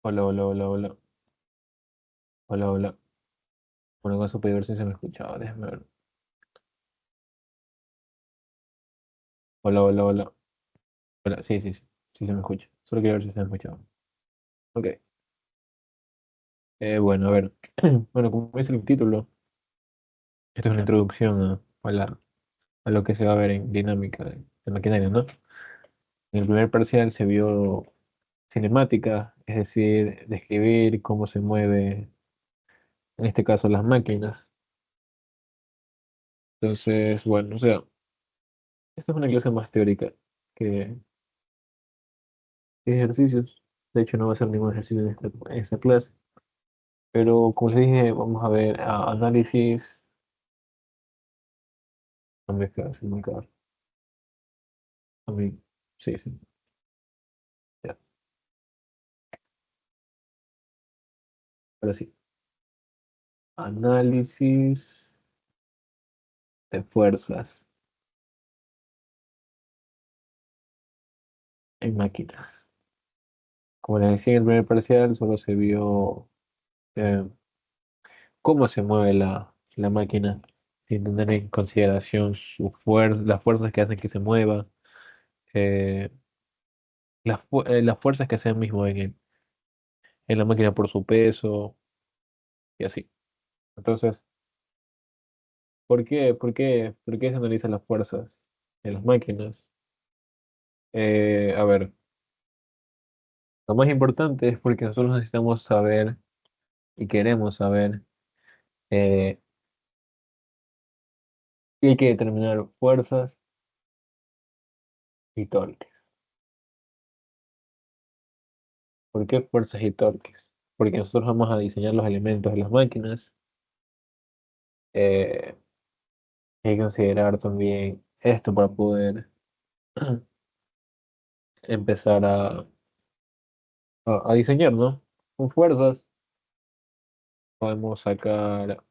Hola, hola, hola, hola. Hola, hola. Bueno, con eso para ver si se me escuchaba. Déjame ver. Hola, hola, hola. Hola, sí, sí, sí. Sí se me escucha. Solo quería ver si se me escuchaba. Ok. Bueno, a ver. Bueno, como dice el título, esto es una introducción a lo que se va a ver en dinámica de maquinaria, ¿no? En el primer parcial se vio cinemática, es decir, describir cómo se mueve, en este caso, las máquinas. Entonces, bueno, o sea, esta es una clase más teórica que ejercicios. De hecho, no va a ser ningún ejercicio en esta clase. Pero como les dije, vamos a ver análisis. No me queda, sí, me queda. A mí, sí, sí. Ya, ahora sí. Análisis de fuerzas en máquinas. Como les decía en el primer parcial, solo se vio eh, cómo se mueve la máquina, sin tener en consideración las fuerzas que hacen que se mueva, eh, las fuerzas que se mismo en la máquina por su peso y así. Entonces, por qué se analizan las fuerzas en las máquinas? A ver, lo más importante es porque nosotros necesitamos saber y queremos saber eh, y hay que determinar fuerzas y torques. ¿Por qué fuerzas y torques? Porque nosotros vamos a diseñar los elementos de las máquinas. eh, Hay que considerar también esto para poder empezar a diseñar, ¿no? Con fuerzas podemos sacar, a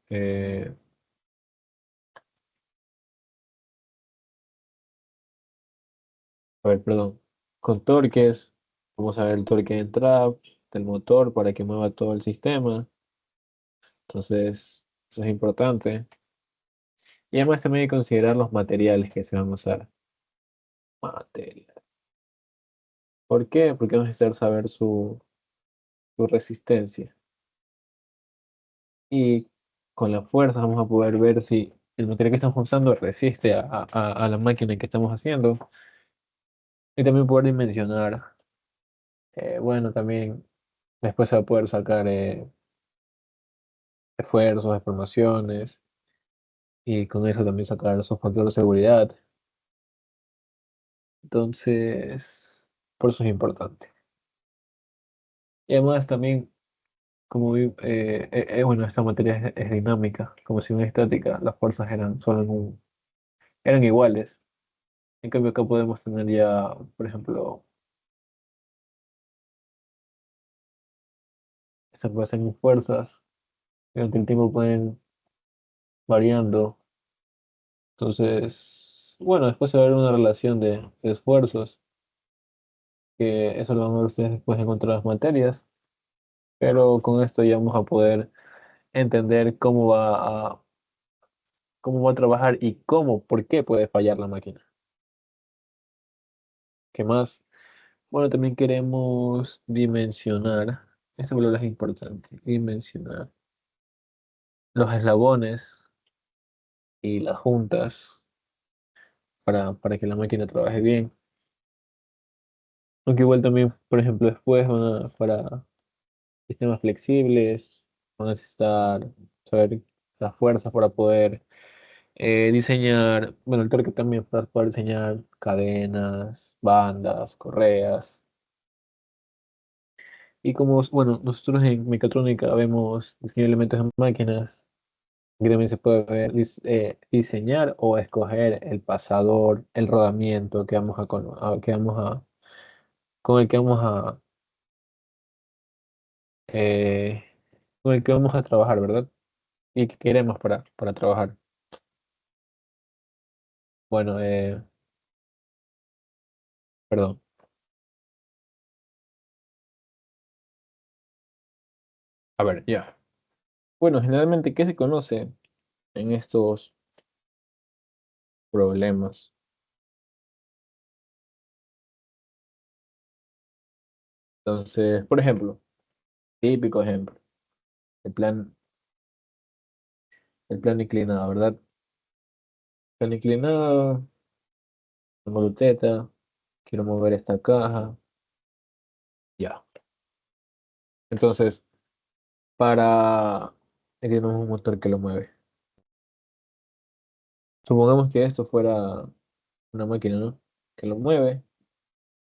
ver, perdón, con torques, vamos a ver el torque de entrada del motor para que mueva todo el sistema. Entonces, eso es importante. Y además también hay que considerar los materiales que se van a usar. Material. ¿Por qué? Porque vamos a necesitar saber su resistencia. Y con la fuerza vamos a poder ver si el material que estamos usando resiste a la máquina que estamos haciendo. Y también poder dimensionar. Bueno, también después se va a poder sacar esfuerzos, deformaciones. Y con eso también sacar esos factores de seguridad. Entonces, por eso es importante. Y además también, como bueno, esta materia es dinámica, como si no es estática, las fuerzas eran solo eran iguales. En cambio acá podemos tener ya, por ejemplo, se pueden fuerzas, que durante el tiempo pueden variando. Entonces, bueno, después se va a ver una relación de esfuerzos, que eso lo van a ver ustedes después en otras materias, pero con esto ya vamos a poder entender cómo va a trabajar y por qué puede fallar la máquina. ¿Qué más? Bueno, también queremos dimensionar, este valor es importante, dimensionar los eslabones y las juntas para que la máquina trabaje bien. Aunque igual también, por ejemplo, después para sistemas flexibles, van a necesitar saber las fuerzas para poder diseñar, bueno, el torque también para poder diseñar cadenas, bandas, correas. Y como, bueno, nosotros en mecatrónica vemos diseño de elementos en máquinas, que también se puede ver diseñar o escoger el pasador, el rodamiento que con el que vamos eh, con el que vamos a trabajar, ¿verdad? Y que queremos para trabajar. Bueno, perdón. A ver, ya. Bueno, generalmente, ¿qué se conoce en estos problemas? Entonces, por ejemplo, típico ejemplo, el plan, el plan inclinado, ¿verdad? Plan inclinado, tengo luteta, quiero mover esta caja, ya. Entonces, para, aquí tenemos un motor que lo mueve. Supongamos que esto fuera una máquina, ¿no? Que lo mueve,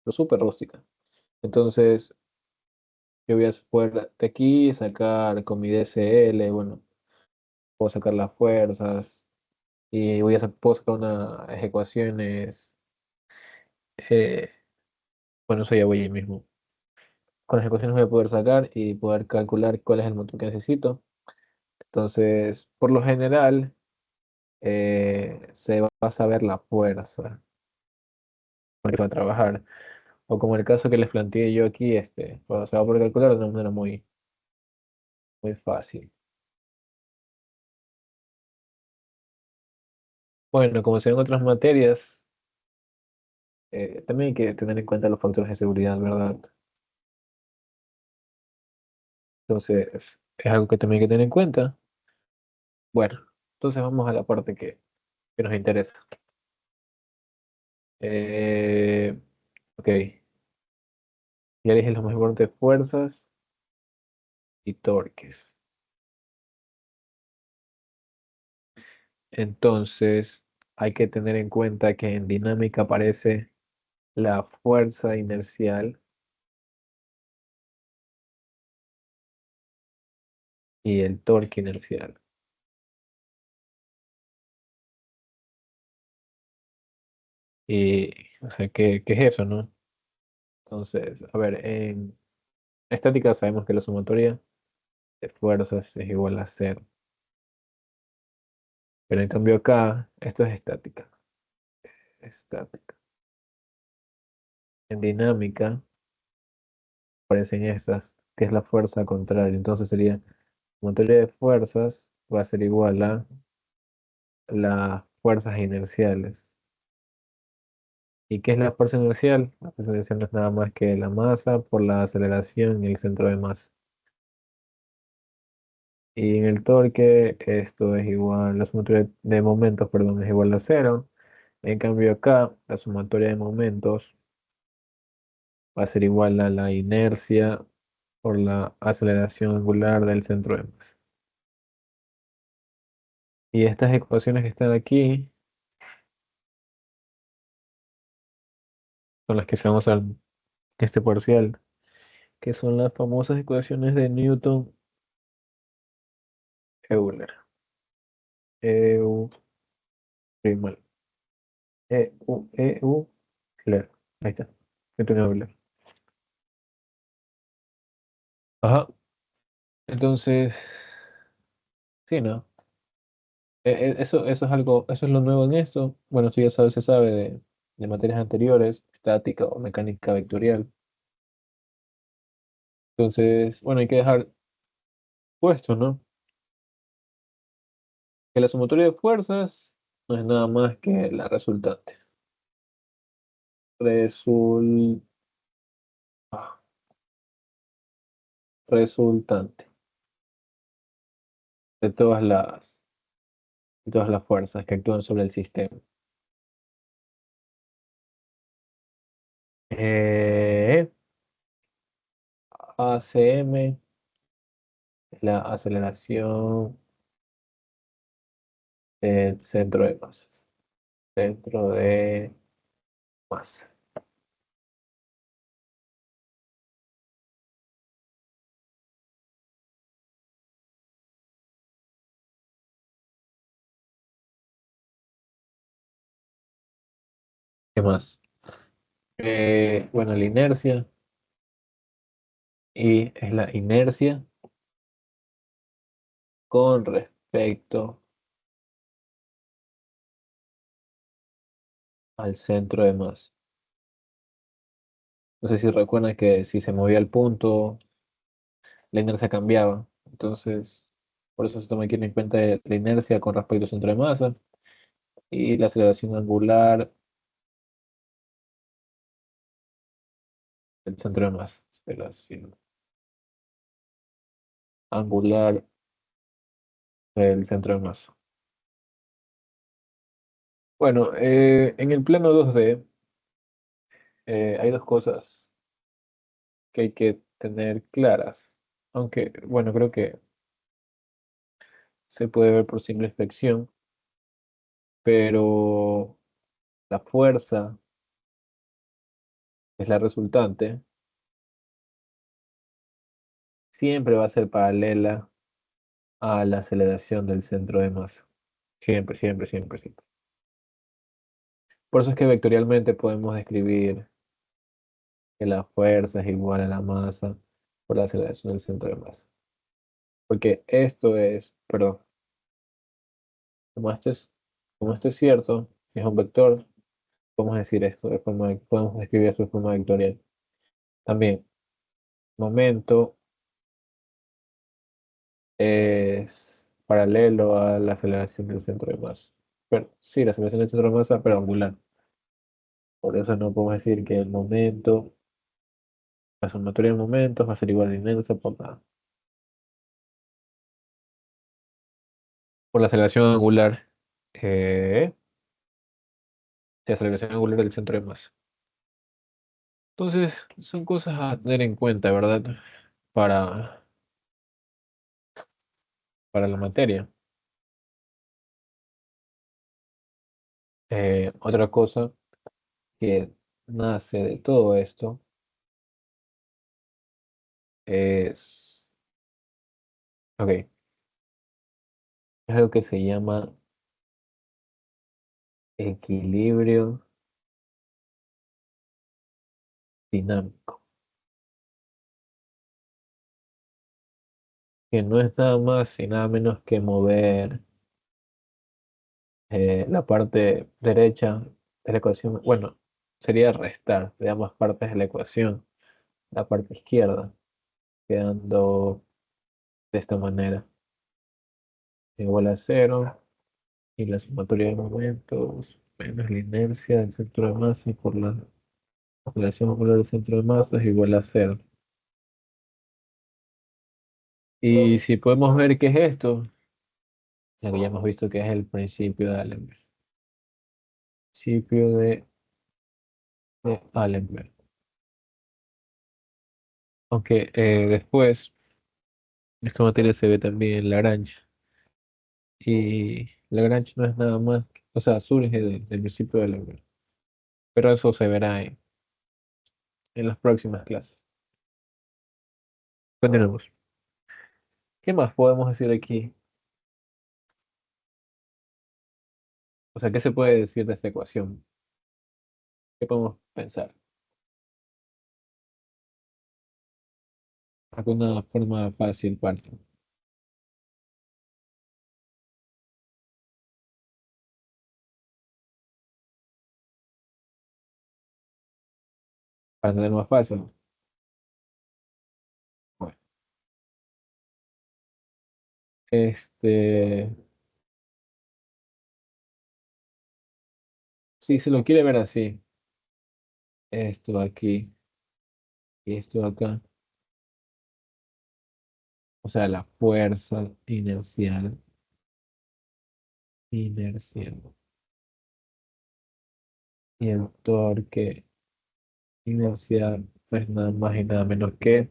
pero súper rústica. Entonces, yo voy a poder de aquí sacar con mi DSL, bueno, puedo sacar las fuerzas y puedo sacar unas ecuaciones, eh, bueno, eso ya voy ahí mismo. Con las ecuaciones voy a poder sacar y poder calcular cuál es el motor que necesito. Entonces, por lo general, se va a saber la fuerza con la que va a trabajar. O como el caso que les planteé yo aquí, pues, se va a poder calcular de una manera muy, muy fácil. Bueno, como se ven otras materias, también hay que tener en cuenta los factores de seguridad, ¿verdad? Entonces, es algo que también hay que tener en cuenta. Bueno, entonces vamos a la parte que nos interesa. Eh, ok, ya dije los más importantes, fuerzas y torques. Entonces, hay que tener en cuenta que en dinámica aparece la fuerza inercial y el torque inercial. Y, o sea, ¿qué es eso, no? Entonces, a ver, en estática sabemos que la sumatoria de fuerzas es igual a cero. Pero en cambio acá, esto es estática. Estática. En dinámica aparecen estas, que es la fuerza contraria. Entonces sería, sumatoria de fuerzas va a ser igual a las fuerzas inerciales. ¿Y qué es la fuerza inercial? La fuerza inercial no es nada más que la masa por la aceleración y el centro de masa. Y en el torque, esto es igual, la sumatoria de momentos, perdón, es igual a cero. En cambio acá, la sumatoria de momentos va a ser igual a la inercia por la aceleración angular del centro de masa. Y estas ecuaciones que están aquí son las que se van a usar en este parcial, que son las famosas ecuaciones de Newton-Euler. Eu, sí, mal. Euler. Ahí está. Newton-Euler. Ajá. Entonces, sí, ¿no? Eso es algo, eso es lo nuevo en esto. Bueno, esto ya se sabe de materias anteriores, estática o mecánica vectorial. Entonces, bueno, hay que dejar puesto, ¿no? Que la sumatoria de fuerzas no es nada más que la resultante. Resul- ah, Resultante de de todas las fuerzas que actúan sobre el sistema. Eh, ACM, la aceleración del centro de masas. Centro de masa. ¿Qué más? Bueno, la inercia y es la inercia con respecto al centro de masa. No sé si recuerdan que si se movía el punto, la inercia cambiaba. Entonces, por eso se toma aquí en cuenta la inercia con respecto al centro de masa y la aceleración angular del centro de masa. Aceleración angular del centro de masa. Bueno, en el plano 2D hay dos cosas que hay que tener claras. Aunque, bueno, creo que se puede ver por simple inspección, pero la fuerza es la resultante, siempre va a ser paralela a la aceleración del centro de masa. Siempre, siempre, siempre, siempre. Por eso es que vectorialmente podemos describir que la fuerza es igual a la masa por la aceleración del centro de masa. Porque esto es, perdón, como esto es cierto, es un vector, podemos decir esto de forma, podemos describir esto de forma vectorial. También, momento es paralelo a la aceleración del centro de masa. Pero, sí, la aceleración del centro de masa, pero angular. Por eso no podemos decir que el momento, la sumatoria de momentos va a ser igual a la inversa por la aceleración angular. Eh, la aceleración angular del centro de masa. Entonces, son cosas a tener en cuenta, ¿verdad? Para, para la materia. Otra cosa que nace de todo esto es, ok, es algo que se llama equilibrio dinámico, que no es nada más y nada menos que mover la parte derecha de la ecuación, bueno, sería restar de ambas partes de la ecuación, la parte izquierda, quedando de esta manera, igual a cero, y la sumatoria de momentos menos la inercia del centro de masa por la aceleración angular del centro de masa es igual a cero. Y si podemos ver qué es esto, ya que ya hemos visto que es el principio de Allenberg. Principio de Allenberg. Aunque después esta materia se ve también en Lagrange. Y Lagrange no es nada más, o sea, surge del principio de Allenberg. Pero eso se verá en las próximas clases. Continuemos. ¿Qué más podemos decir aquí? O sea, ¿qué se puede decir de esta ecuación? ¿Qué podemos pensar? Alguna forma fácil para tener más fácil. Bueno, este, si se lo quiere ver así, esto aquí y esto acá, o sea, la fuerza inercial y el torque inercial, pues nada más y nada menos que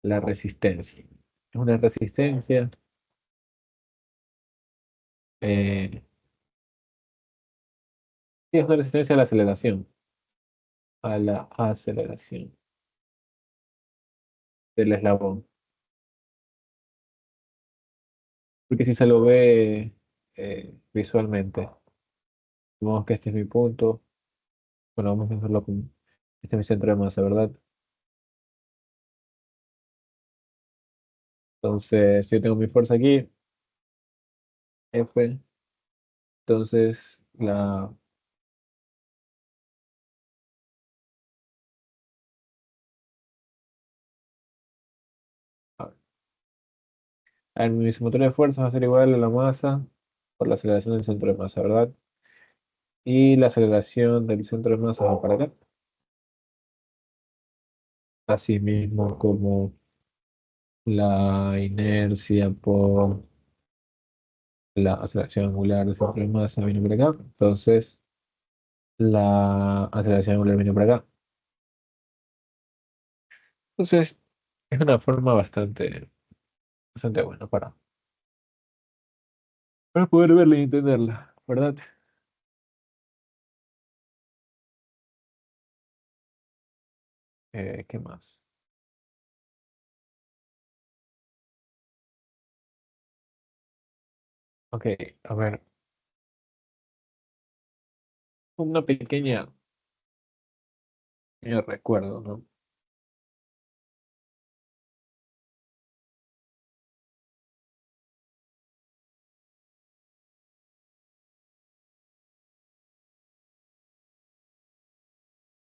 la resistencia. Es una resistencia, eh, sí, es una resistencia a la aceleración del eslabón. Porque si se lo ve visualmente, vemos que este es mi punto. Bueno, vamos a hacerlo con este es mi centro de masa, ¿verdad? Entonces, yo tengo mi fuerza aquí, F. Entonces, a ver, Mi sumatoria de fuerzas va a ser igual a la masa por la aceleración del centro de masa, ¿verdad? Y la aceleración del centro de masa va para acá. Así mismo como la inercia por la aceleración angular del centro de masa viene por acá. Entonces, la aceleración angular viene por acá. Entonces, es una forma bastante buena para poder verla y entenderla, ¿verdad? ¿Qué más? Ok, a ver, una pequeño recuerdo, ¿no? Un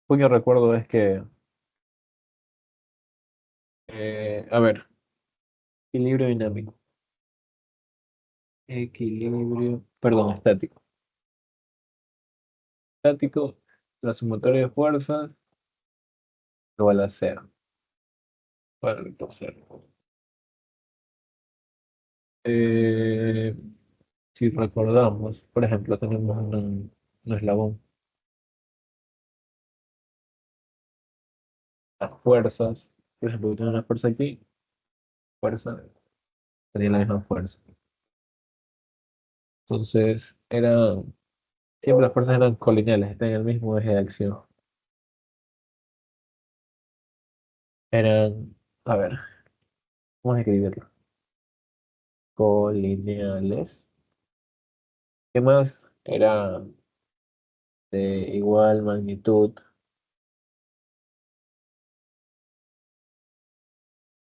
pequeño recuerdo es que, a ver, equilibrio dinámico, perdón, estático. Estático, la sumatoria de fuerzas igual a cero. Bueno, vector cero. Eh, si recordamos, por ejemplo, tenemos un eslabón, las fuerzas, por ejemplo, tengo una fuerza aquí, fuerza, tenía la misma fuerza. Entonces, siempre las fuerzas eran colineales, están en el mismo eje de acción. Eran, a ver, vamos a escribirlo. Colineales. ¿Qué más? Era de igual magnitud.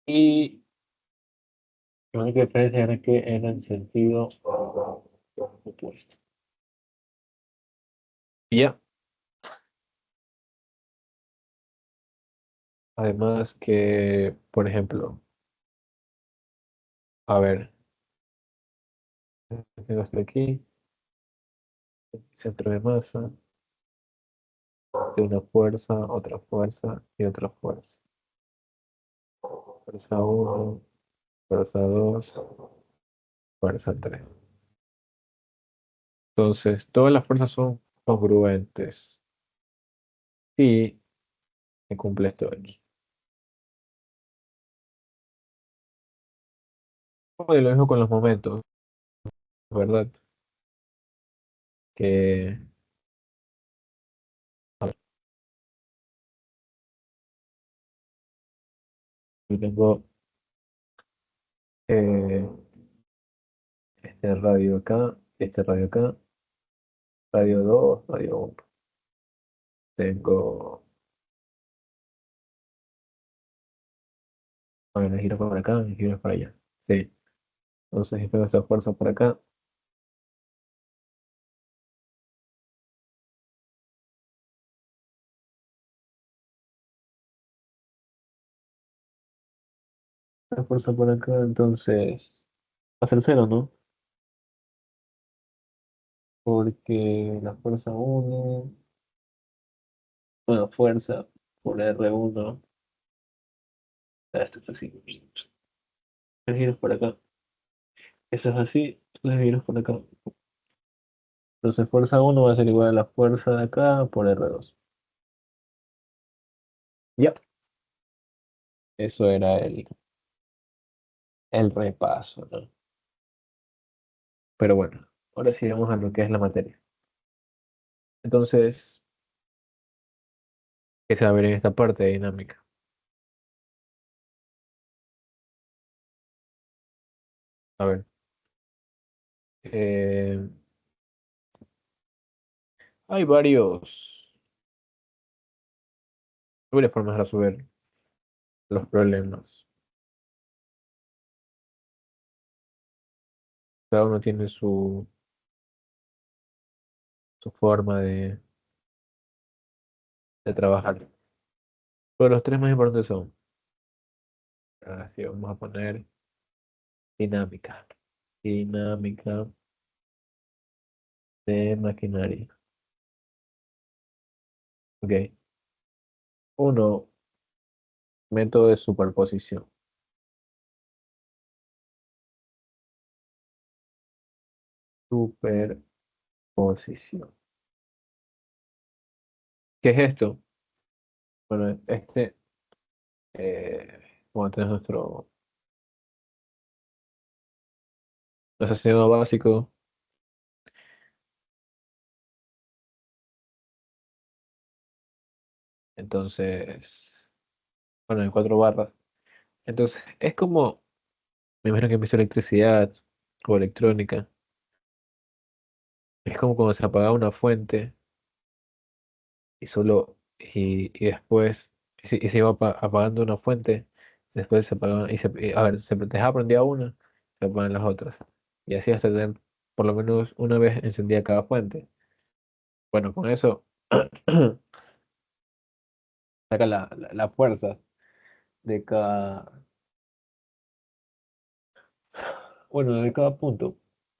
Y la única diferencia era que eran sentido opuesto. Y ya, además que, por ejemplo, a ver, tengo esto aquí, centro de masa, de una fuerza y otra fuerza. Fuerza uno, fuerza 2, fuerza 3. Entonces, todas las fuerzas son congruentes y se cumple esto de aquí. Y lo mismo con los momentos, ¿verdad? Que yo tengo eh, este radio acá, radio 2, radio 1. Tengo, a ver, giro para acá, giro para allá. Sí. Entonces, si tengo esa fuerza por acá, la fuerza por acá, entonces va a ser cero, ¿no? Porque la fuerza uno, bueno, fuerza por R1, esto es así. Tres giros por acá. Eso es así, tres giros por acá. Entonces, fuerza uno va a ser igual a la fuerza de acá por R2. Ya, eso era el repaso, ¿no? Pero bueno, ahora sí vamos a lo que es la materia. Entonces, ¿qué se va a ver en esta parte de dinámica? A ver, eh, hay varias formas de resolver los problemas. Cada uno tiene su forma de trabajar. Pero los tres más importantes son, así vamos a poner Dinámica. Dinámica de maquinaria. Ok. Uno, método de superposición. Superposición. ¿Qué es esto? Bueno, bueno, este es nuestro sistema básico. Entonces, bueno, en cuatro barras. Entonces, es como, me imagino que empieza electricidad o electrónica. Es como cuando se apagaba una fuente y después, y se iba apagando una fuente, después se apagaba, a ver, se dejaba prendida una, se apagan las otras. Y así hasta tener por lo menos una vez encendida cada fuente. Bueno, con eso saca la fuerza de bueno, de cada punto.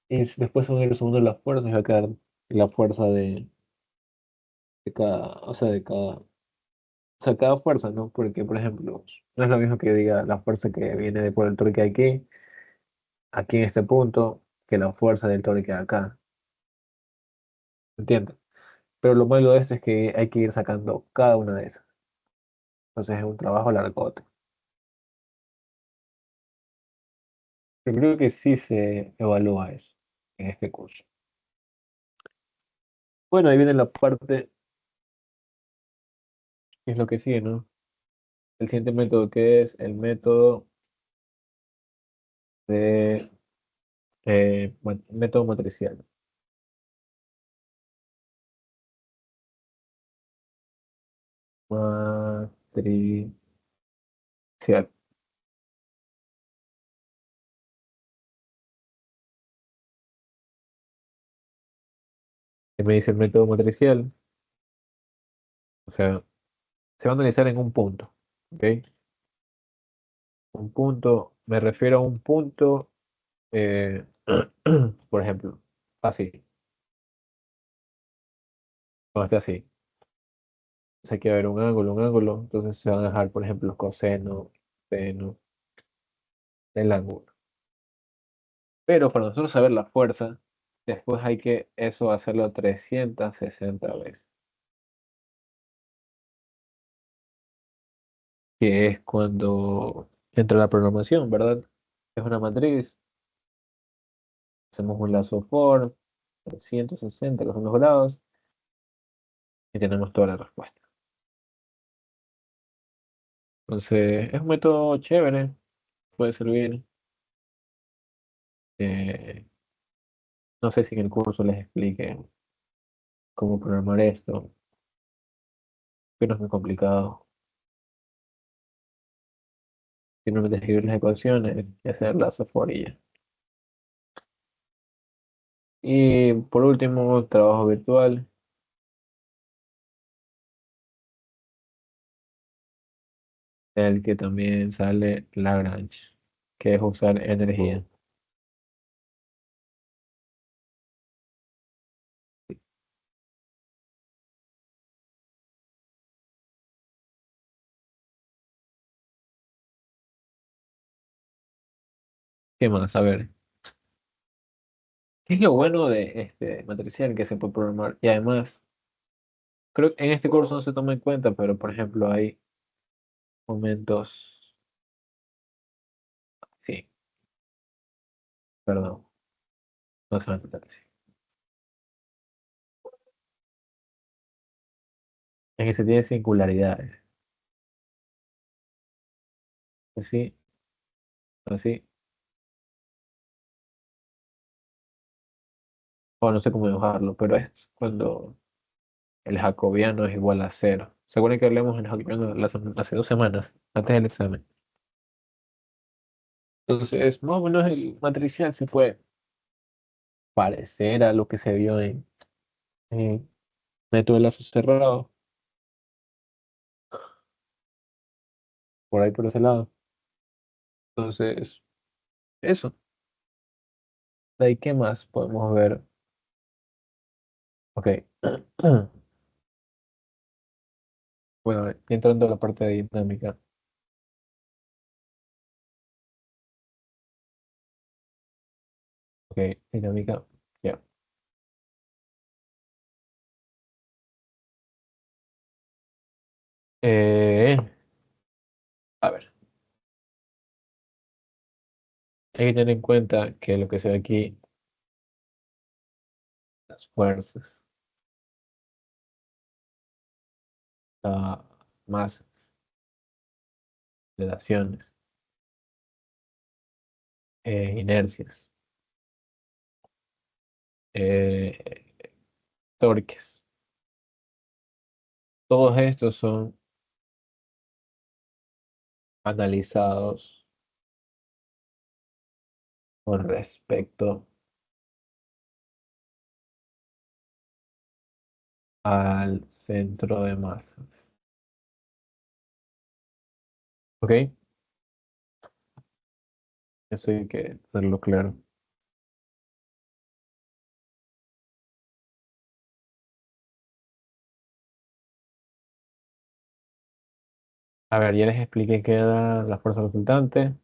Y después son ir sumando las fuerzas y va a quedar la fuerza de cada, o sea, cada fuerza, ¿no? Porque, por ejemplo, no es lo mismo que diga la fuerza que viene de por el torque aquí en este punto, que la fuerza del torque acá, ¿entiendes? Pero lo malo de esto es que hay que ir sacando cada una de esas. Entonces es un trabajo largote. Yo creo que sí se evalúa eso en este curso. Bueno, ahí viene la parte, que es lo que sigue, ¿no? El siguiente método que es el método de método matricial. Matricial. ¿Qué me dice el método matricial? O sea, se va a analizar en un punto. ¿Ok? Un punto, me refiero a un punto, eh, por ejemplo, así, cuando esté así. O sea, que va a haber un ángulo, entonces se van a dejar, por ejemplo, coseno, seno, del ángulo. Pero para nosotros saber la fuerza, después hay que eso hacerlo 360 veces, que es cuando entra la programación, ¿verdad? Es una matriz, hacemos un lazo for, 360, que son los grados, y tenemos toda la respuesta. Entonces, es un método chévere, puede servir. Eh, no sé si en el curso les explique cómo programar esto, pero es muy complicado. Simplemente escribir las ecuaciones y hacer lazo for y ya. Y por último, trabajo virtual, el que también sale Lagrange, que es usar energía. ¿Qué más? A ver, ¿qué es lo bueno de este matricial que se puede programar? Y además, creo que en este curso no se toma en cuenta, pero por ejemplo hay momentos, sí, perdón, no se van a tratar así. En que se tiene singularidades, así, así, o no sé cómo dibujarlo, pero es cuando el jacobiano es igual a cero. ¿Se acuerdan que hablamos en el jacobiano hace 2 semanas, antes del examen? Entonces, más o menos el matricial se puede parecer a lo que se vio en método de lazo cerrado, por ahí por ese lado. Entonces, eso. De ahí, ¿qué más podemos ver? Ok. Bueno, entrando a la parte de dinámica. Ok, dinámica. Ya. Eh, a ver, hay que tener en cuenta que lo que se ve aquí, las fuerzas, la masas, aceleraciones, inercias, eh, torques, todos estos son analizados con respecto al centro de masas. ¿Ok? Eso hay que tenerlo claro. A ver, ya les expliqué qué era la fuerza resultante.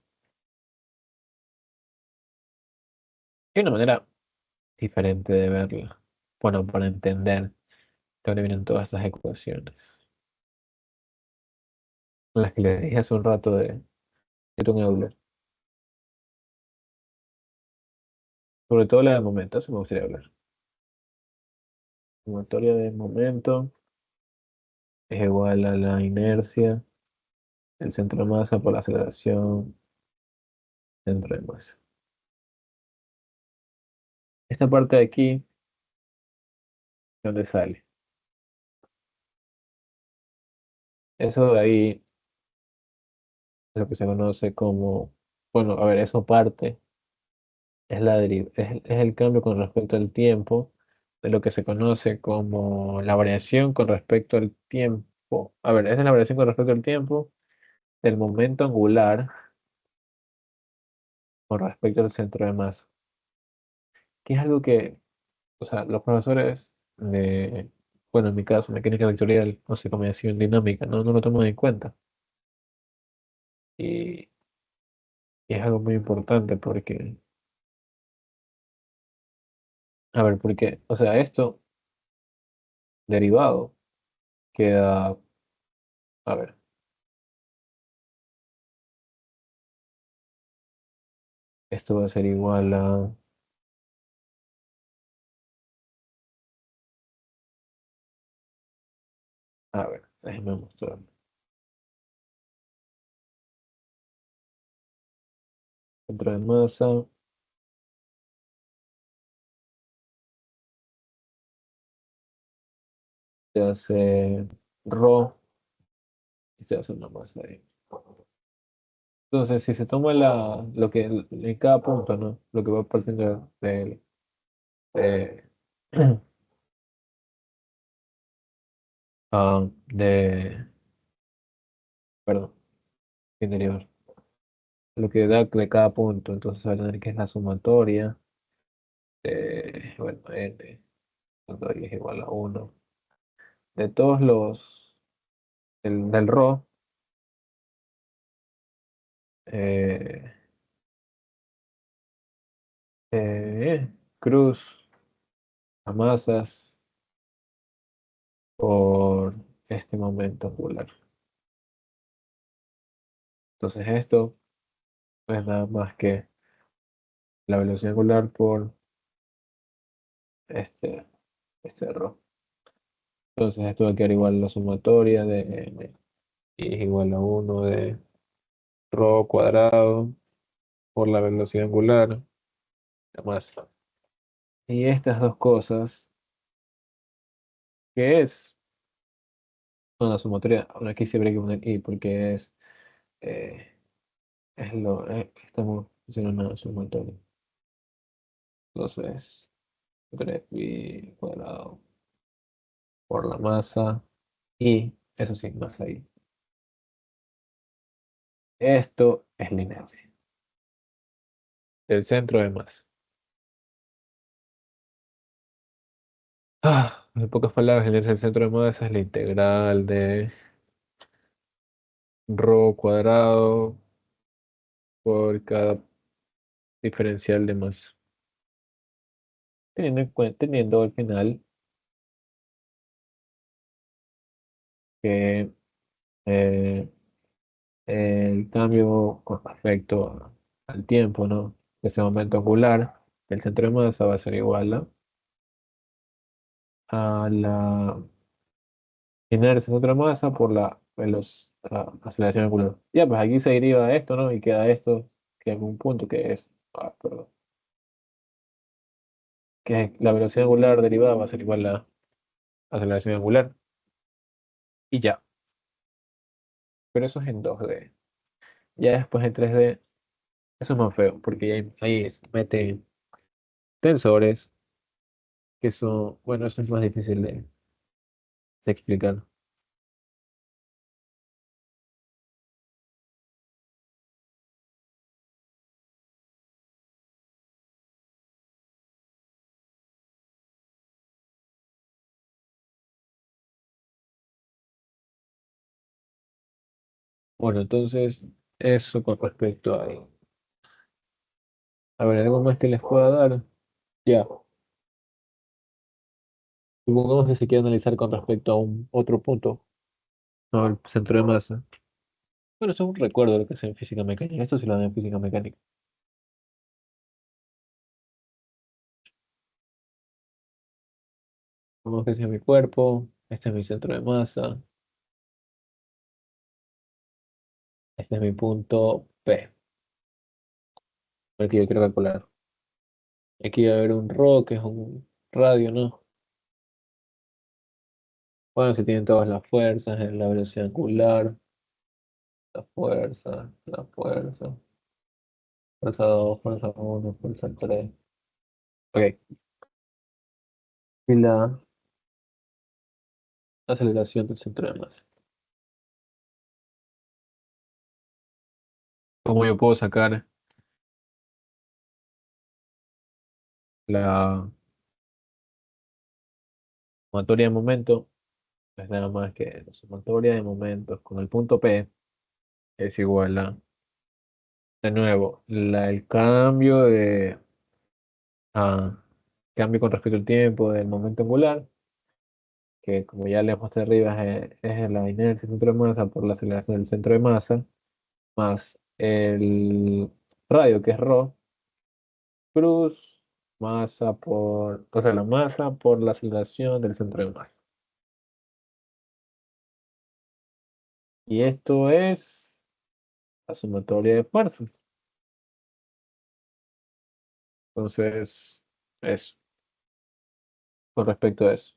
Hay una manera diferente de verla. Bueno, para entender de dónde vienen todas estas ecuaciones. Las que les dije hace un rato de Newton y Euler. Sobre todo la de momento, eso me gustaría hablar. Sumatoria de momento es igual a la inercia, el centro de masa por la aceleración, centro de masa. Esta parte de aquí, ¿dónde sale? Eso de ahí es lo que se conoce como, bueno, a ver, eso parte, es el cambio con respecto al tiempo de lo que se conoce como la variación con respecto al tiempo. A ver, esa es la variación con respecto al tiempo del momento angular con respecto al centro de masa, que es algo que, o sea, los profesores de, bueno, en mi caso, mecánica vectorial, no sé cómo decir, dinámica, no lo toman en cuenta. Y, y es algo muy importante porque, a ver, porque, o sea, esto derivado queda, a ver, esto va a ser igual a ver, déjenme mostrar. Centro de masa se hace ρ y se hace una masa ahí. Entonces, si se toma lo que en cada punto, ¿no? Lo que va partiendo de, de, perdón, interior, lo que da de cada punto, entonces va a tener que es la sumatoria de, bueno, n, cuando y es igual a uno de todos del ρ, eh, cruz a masas por este momento angular. Entonces esto no es nada más que la velocidad angular por este, este ρ. Entonces esto va a quedar igual a la sumatoria de n y es igual a uno de ρ cuadrado por la velocidad angular, la masa. Y estas dos cosas, ¿qué es? Bueno, la sumatoria, bueno, aquí siempre hay que poner i porque eh, estamos haciendo una sumatoria. Entonces, 3pi cuadrado por la masa y eso sí, masa i. Esto es la inercia, el centro de masa. En pocas palabras, el centro de masa es la integral de rho cuadrado por cada diferencial de masa. Teniendo al final que eh, el cambio con respecto al tiempo, ¿no? Ese momento angular del centro de masa va a ser igual a la inercia del centro de masa por la aceleración angular. Ya, pues aquí se deriva esto, ¿no? Y queda esto, que es un punto que es, perdón, que la velocidad angular derivada va a ser igual a la aceleración angular. Y ya, pero eso es en 2D. Ya después en 3D, eso es más feo, porque ahí mete tensores, que son, bueno, eso es más difícil de explicar. Bueno, entonces, eso con respecto a ver, algo más que les pueda dar. Ya, supongamos que se quiere analizar con respecto a un otro punto, no el centro de masa. Bueno, eso es un recuerdo de lo que es en física mecánica. Esto sí lo dan en física mecánica. Supongamos que este es mi cuerpo, este es mi centro de masa, este es mi punto P, el que yo quiero calcular. Aquí va a haber un ρ, que es un radio, ¿no? Bueno, se tienen todas las fuerzas, en la velocidad angular, la fuerza, fuerza 2, fuerza uno, fuerza 3. Ok, y la aceleración del centro de masa. ¿Cómo yo puedo sacar la sumatoria de momentos? Es nada más que la sumatoria de momentos con el punto P es igual a, de nuevo, el cambio con respecto al tiempo del momento angular, que como ya le mostré arriba es la inercia del centro de masa por la aceleración del centro de masa, más el radio, que es ρ, cruz, o sea, la masa por la aceleración del centro de masa. Y esto es la sumatoria de fuerzas. Entonces, eso, con respecto a eso.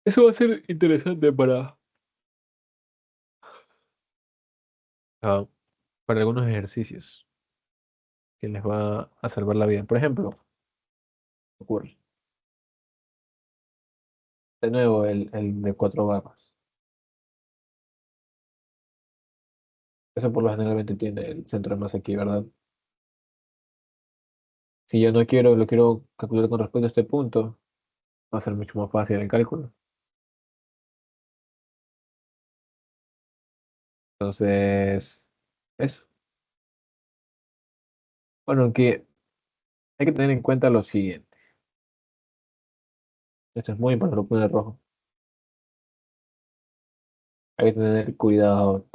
Eso va a ser interesante ah, para algunos ejercicios que les va a salvar la vida. Por ejemplo, ocurre, de nuevo, el de 4 barras. Eso por lo generalmente tiene el centro de masa aquí, ¿verdad? Si yo no quiero, lo quiero calcular con respecto a este punto, va a ser mucho más fácil el cálculo. Entonces, eso. Bueno, aunque hay que tener en cuenta lo siguiente. Esto es muy importante, lo pone rojo. Hay que tener cuidado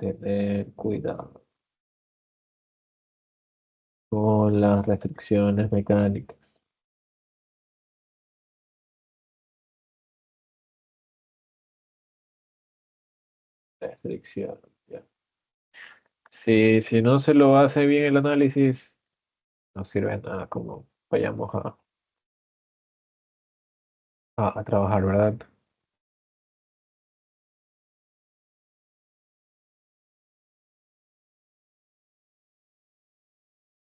con las restricciones mecánicas. Restricción, ya. Si no se lo hace bien el análisis, no sirve de nada como vayamos a trabajar, ¿verdad?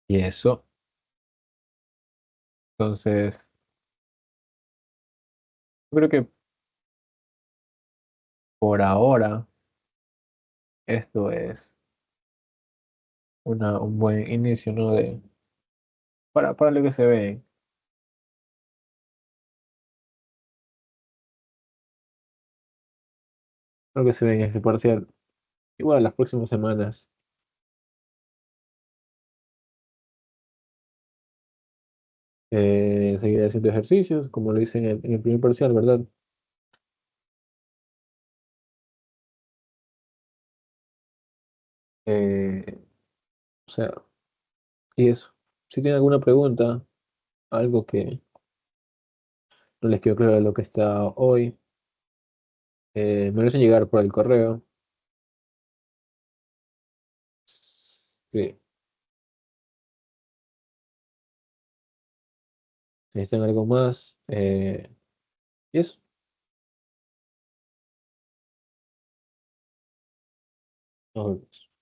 Y eso, entonces, yo creo que por ahora esto es un buen inicio, ¿no? para lo que se ve, lo que se ve en este parcial. Igual las próximas semanas seguiré haciendo ejercicios, como lo hice en el primer parcial, ¿verdad? Eh, o sea, y eso. Si tienen alguna pregunta, algo que no les quedó claro de lo que está hoy, me lo hacen llegar por el correo. Sí, si necesitan algo más, y eso. Nos vemos.